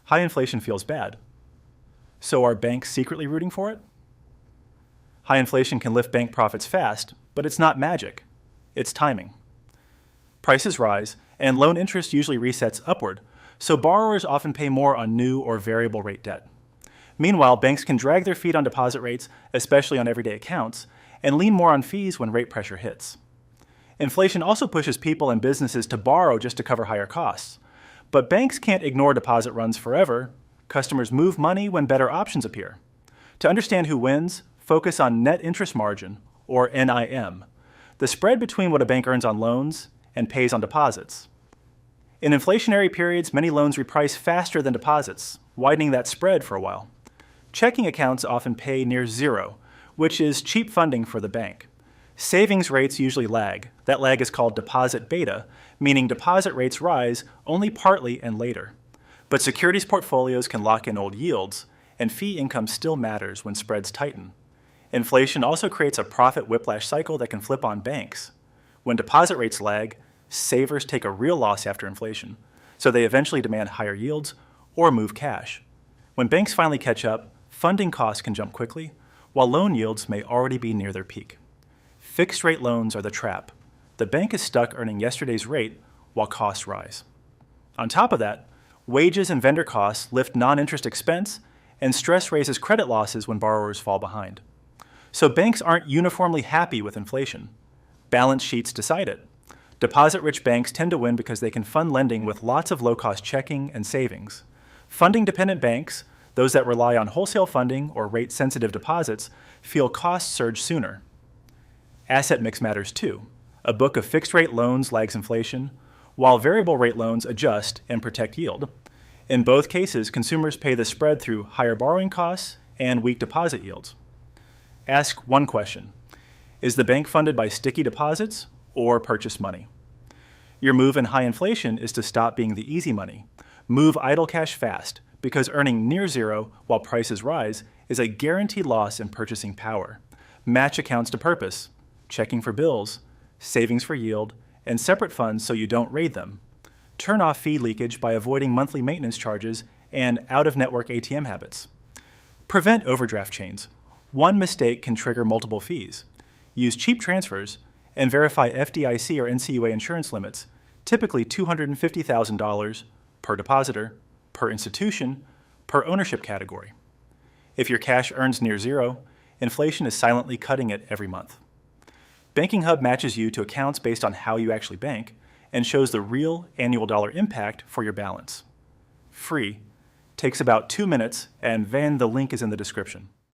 High inflation feels bad. So are banks secretly rooting for it? High inflation can lift bank profits fast, but it's not magic. It's timing. Prices rise, and loan interest usually resets upward, so borrowers often pay more on new or variable rate debt. Meanwhile, banks can drag their feet on deposit rates, especially on everyday accounts, and lean more on fees when rate pressure hits. Inflation also pushes people and businesses to borrow just to cover higher costs. But banks can't ignore deposit runs forever. Customers move money when better options appear. To understand who wins, focus on net interest margin, or NIM, the spread between what a bank earns on loans and pays on deposits. In inflationary periods, many loans reprice faster than deposits, widening that spread for a while. Checking accounts often pay near zero, which is cheap funding for the bank. Savings rates usually lag. That lag is called deposit beta, meaning deposit rates rise only partly and later. But securities portfolios can lock in old yields, and fee income still matters when spreads tighten. Inflation also creates a profit whiplash cycle that can flip on banks. When deposit rates lag, savers take a real loss after inflation, so they eventually demand higher yields or move cash. When banks finally catch up, funding costs can jump quickly, while loan yields may already be near their peak. Fixed-rate loans are the trap. The bank is stuck earning yesterday's rate while costs rise. On top of that, wages and vendor costs lift non-interest expense, and stress raises credit losses when borrowers fall behind. So banks aren't uniformly happy with inflation. Balance sheets decide it. Deposit-rich banks tend to win because they can fund lending with lots of low-cost checking and savings. Funding-dependent banks, those that rely on wholesale funding or rate-sensitive deposits, feel costs surge sooner. Asset mix matters too. A book of fixed-rate loans lags inflation, while variable-rate loans adjust and protect yield. In both cases, consumers pay the spread through higher borrowing costs and weak deposit yields. Ask one question: is the bank funded by sticky deposits or purchase money? Your move in high inflation is to stop being the easy money. Move idle cash fast, because earning near zero while prices rise is a guaranteed loss in purchasing power. Match accounts to purpose, checking for bills, savings for yield, and separate funds so you don't raid them. Turn off fee leakage by avoiding monthly maintenance charges and out-of-network ATM habits. Prevent overdraft chains. One mistake can trigger multiple fees. Use cheap transfers and verify FDIC or NCUA insurance limits, typically $250,000 per depositor, per institution, per ownership category. If your cash earns near zero, inflation is silently cutting it every month. BankingHub matches you to accounts based on how you actually bank and shows the real annual dollar impact for your balance. Free, takes about 2 minutes, and the link is in the description.